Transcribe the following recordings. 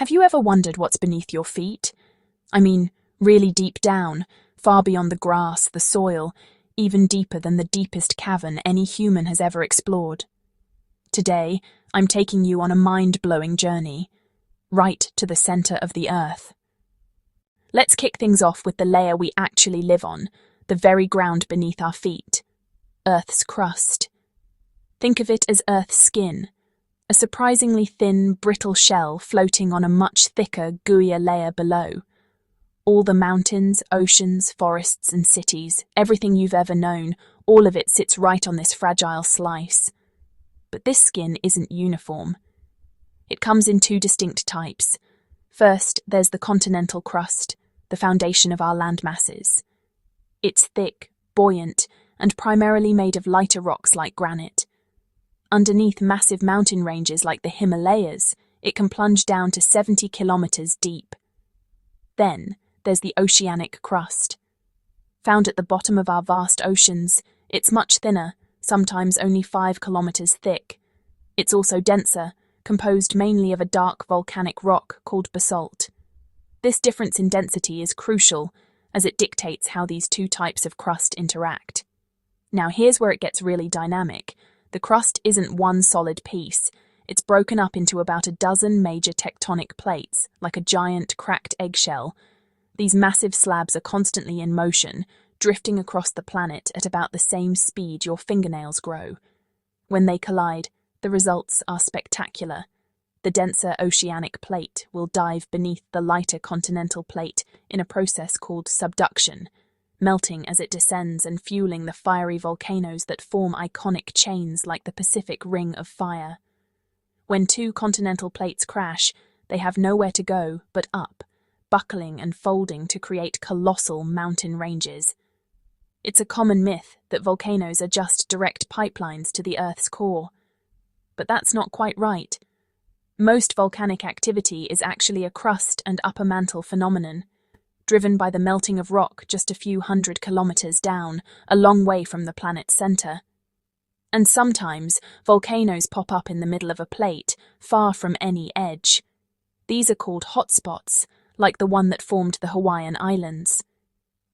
Have you ever wondered what's beneath your feet? I mean, really deep down, far beyond the grass, the soil, even deeper than the deepest cavern any human has ever explored. Today, I'm taking you on a mind-blowing journey, right to the center of the Earth. Let's kick things off with the layer we actually live on, the very ground beneath our feet, Earth's crust. Think of it as Earth's skin, a surprisingly thin, brittle shell floating on a much thicker, gooier layer below. All the mountains, oceans, forests and cities, everything you've ever known, all of it sits right on this fragile slice. But this skin isn't uniform. It comes in two distinct types. First, there's the continental crust, the foundation of our land masses. It's thick, buoyant, and primarily made of lighter rocks like granite. Underneath massive mountain ranges like the Himalayas, it can plunge down to 70 kilometers deep. Then, there's the oceanic crust. Found at the bottom of our vast oceans, it's much thinner, sometimes only 5 kilometers thick. It's also denser, composed mainly of a dark volcanic rock called basalt. This difference in density is crucial, as it dictates how these two types of crust interact. Now here's where it gets really dynamic. The crust isn't one solid piece. It's broken up into about a dozen major tectonic plates, like a giant cracked eggshell. These massive slabs are constantly in motion, drifting across the planet at about the same speed your fingernails grow. When they collide, the results are spectacular. The denser oceanic plate will dive beneath the lighter continental plate in a process called subduction, melting as it descends and fueling the fiery volcanoes that form iconic chains like the Pacific Ring of Fire. When two continental plates crash, they have nowhere to go but up, buckling and folding to create colossal mountain ranges. It's a common myth that volcanoes are just direct pipelines to the Earth's core. But that's not quite right. Most volcanic activity is actually a crust and upper mantle phenomenon, driven by the melting of rock just a few hundred kilometers down, a long way from the planet's center. And sometimes, volcanoes pop up in the middle of a plate, far from any edge. These are called hotspots, like the one that formed the Hawaiian Islands.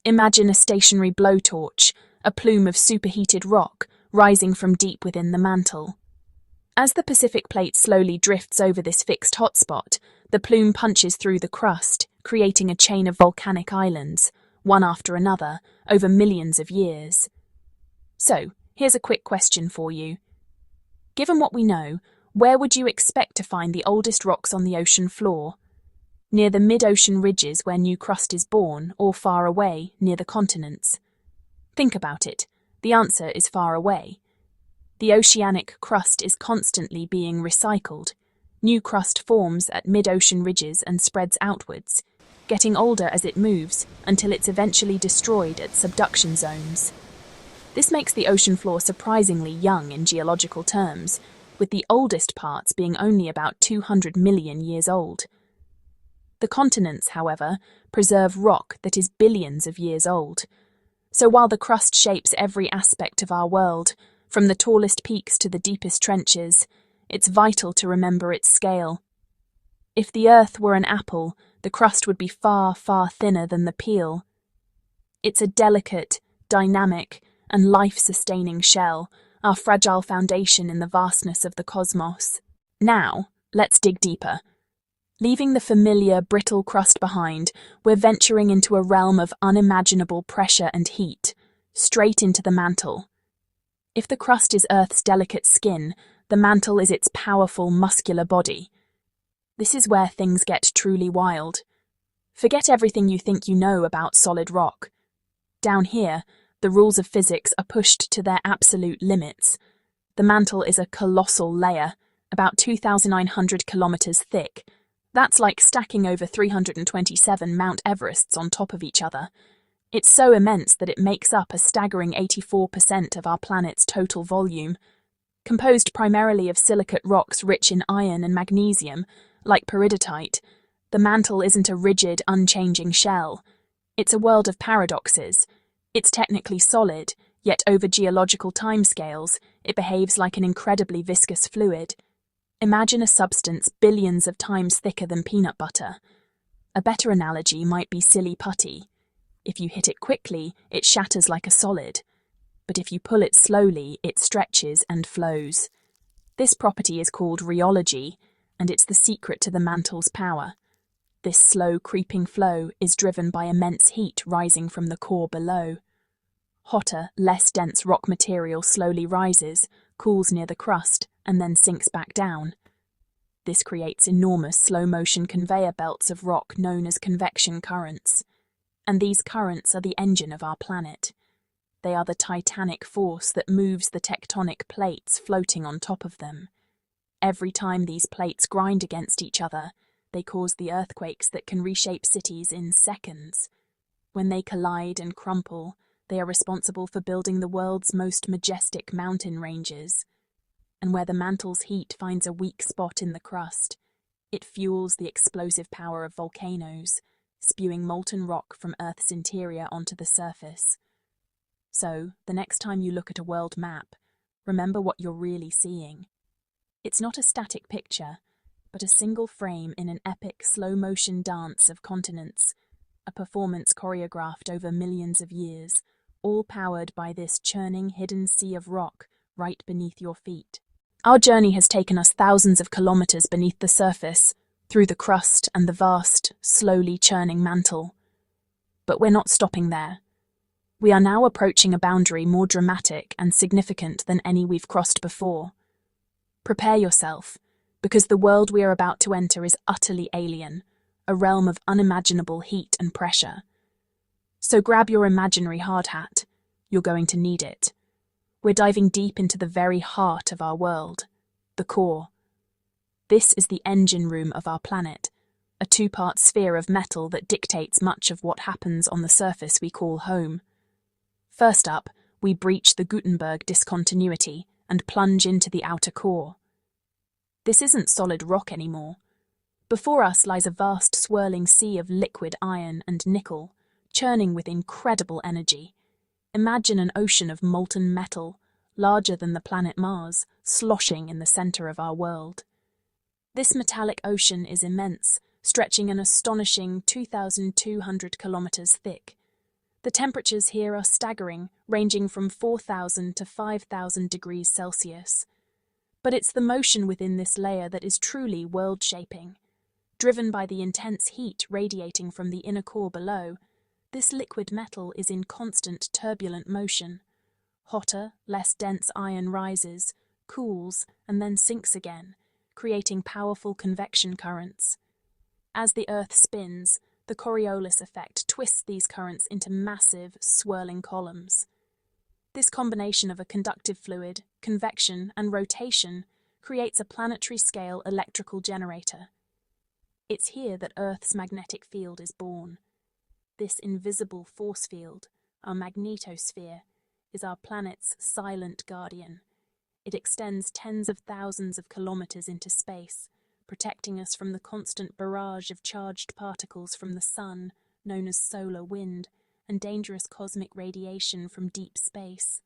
Imagine a stationary blowtorch, a plume of superheated rock, rising from deep within the mantle. As the Pacific plate slowly drifts over this fixed hotspot, the plume punches through the crust, creating a chain of volcanic islands, one after another, over millions of years. So, here's a quick question for you. Given what we know, where would you expect to find the oldest rocks on the ocean floor? Near the mid-ocean ridges where new crust is born, or far away, near the continents? Think about it. The answer is far away. The oceanic crust is constantly being recycled. New crust forms at mid-ocean ridges and spreads outwards, getting older as it moves until it's eventually destroyed at subduction zones. This makes the ocean floor surprisingly young in geological terms, with the oldest parts being only about 200 million years old. The continents, however, preserve rock that is billions of years old. So while the crust shapes every aspect of our world, from the tallest peaks to the deepest trenches, it's vital to remember its scale. If the Earth were an apple, the crust would be far, far thinner than the peel. It's a delicate, dynamic, and life-sustaining shell, our fragile foundation in the vastness of the cosmos. Now, let's dig deeper. Leaving the familiar, brittle crust behind, we're venturing into a realm of unimaginable pressure and heat, straight into the mantle. If the crust is Earth's delicate skin, the mantle is its powerful, muscular body. This is where things get truly wild. Forget everything you think you know about solid rock. Down here, the rules of physics are pushed to their absolute limits. The mantle is a colossal layer, about 2,900 kilometers thick. That's like stacking over 327 Mount Everests on top of each other. It's so immense that it makes up a staggering 84% of our planet's total volume. Composed primarily of silicate rocks rich in iron and magnesium, like peridotite, the mantle isn't a rigid, unchanging shell. It's a world of paradoxes. It's technically solid, yet over geological timescales, it behaves like an incredibly viscous fluid. Imagine a substance billions of times thicker than peanut butter. A better analogy might be silly putty. If you hit it quickly, it shatters like a solid. But if you pull it slowly, it stretches and flows. This property is called rheology, and it's the secret to the mantle's power. This slow, creeping flow is driven by immense heat rising from the core below. Hotter, less dense rock material slowly rises, cools near the crust, and then sinks back down. This creates enormous slow-motion conveyor belts of rock known as convection currents. And these currents are the engine of our planet. They are the titanic force that moves the tectonic plates floating on top of them. Every time these plates grind against each other, they cause the earthquakes that can reshape cities in seconds. When they collide and crumple, they are responsible for building the world's most majestic mountain ranges. And where the mantle's heat finds a weak spot in the crust, it fuels the explosive power of volcanoes, spewing molten rock from Earth's interior onto the surface. So, the next time you look at a world map, remember what you're really seeing. It's not a static picture, but a single frame in an epic slow-motion dance of continents, a performance choreographed over millions of years, all powered by this churning hidden sea of rock right beneath your feet. Our journey has taken us thousands of kilometers beneath the surface, through the crust and the vast, slowly churning mantle. But we're not stopping there. We are now approaching a boundary more dramatic and significant than any we've crossed before. Prepare yourself, because the world we are about to enter is utterly alien, a realm of unimaginable heat and pressure. So grab your imaginary hard hat. You're going to need it. We're diving deep into the very heart of our world, the core. This is the engine room of our planet, a two-part sphere of metal that dictates much of what happens on the surface we call home. First up, we breach the Gutenberg discontinuity and plunge into the outer core. This isn't solid rock anymore. Before us lies a vast swirling sea of liquid iron and nickel, churning with incredible energy. Imagine an ocean of molten metal, larger than the planet Mars, sloshing in the center of our world. This metallic ocean is immense, stretching an astonishing 2,200 kilometers thick. The temperatures here are staggering, ranging from 4,000 to 5,000 degrees Celsius. But it's the motion within this layer that is truly world-shaping. Driven by the intense heat radiating from the inner core below, this liquid metal is in constant turbulent motion. Hotter, less dense iron rises, cools, and then sinks again, creating powerful convection currents. As the Earth spins, the Coriolis effect twists these currents into massive, swirling columns. This combination of a conductive fluid, convection, and rotation creates a planetary-scale electrical generator. It's here that Earth's magnetic field is born. This invisible force field, our magnetosphere, is our planet's silent guardian. It extends tens of thousands of kilometers into space, protecting us from the constant barrage of charged particles from the sun, known as solar wind, and dangerous cosmic radiation from deep space.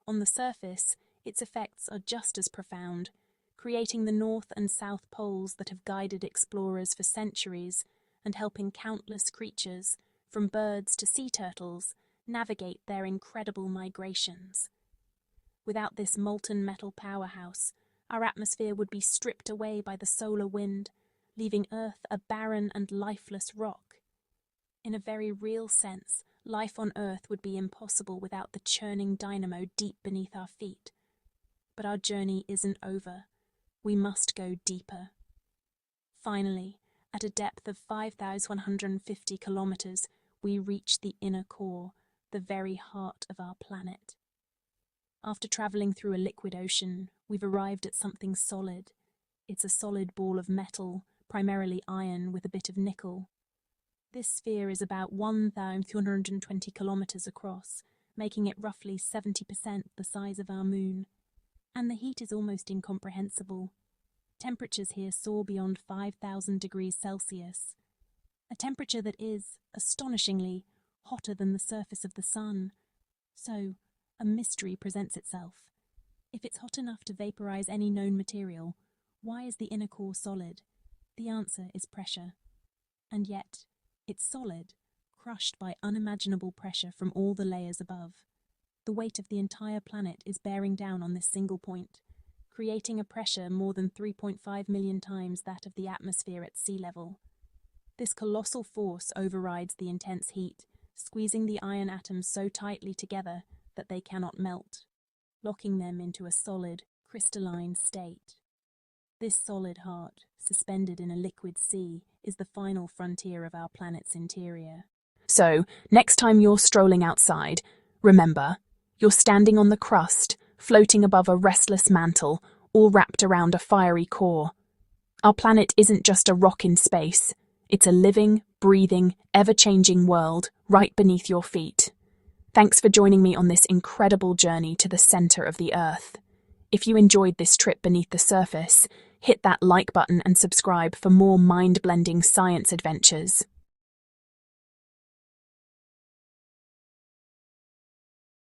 On the surface, its effects are just as profound, creating the north and south poles that have guided explorers for centuries and helping countless creatures, from birds to sea turtles, navigate their incredible migrations. Without this molten metal powerhouse, our atmosphere would be stripped away by the solar wind, leaving Earth a barren and lifeless rock. In a very real sense, life on Earth would be impossible without the churning dynamo deep beneath our feet. But our journey isn't over. We must go deeper. Finally, at a depth of 5,150 kilometers, we reach the inner core, the very heart of our planet. After traveling through a liquid ocean, we've arrived at something solid. It's a solid ball of metal, primarily iron with a bit of nickel. This sphere is about 1,220 kilometers across, making it roughly 70% the size of our moon. And the heat is almost incomprehensible. Temperatures here soar beyond 5,000 degrees Celsius. A temperature that is, astonishingly, hotter than the surface of the sun. So, a mystery presents itself. If it's hot enough to vaporize any known material, Why is the inner core solid? The answer is pressure. And yet, it's solid, crushed by unimaginable pressure from all the layers above. The weight of the entire planet is bearing down on this single point, creating a pressure more than 3.5 million times that of the atmosphere at sea level. This colossal force overrides the intense heat, squeezing the iron atoms so tightly together that they cannot melt, locking them into a solid, crystalline state. This solid heart, suspended in a liquid sea, is the final frontier of our planet's interior. So, next time you're strolling outside, remember, you're standing on the crust, floating above a restless mantle, all wrapped around a fiery core. Our planet isn't just a rock in space. It's a living, breathing, ever-changing world right beneath your feet. Thanks for joining me on this incredible journey to the center of the Earth. If you enjoyed this trip beneath the surface, hit that like button and subscribe for more mind-blending science adventures.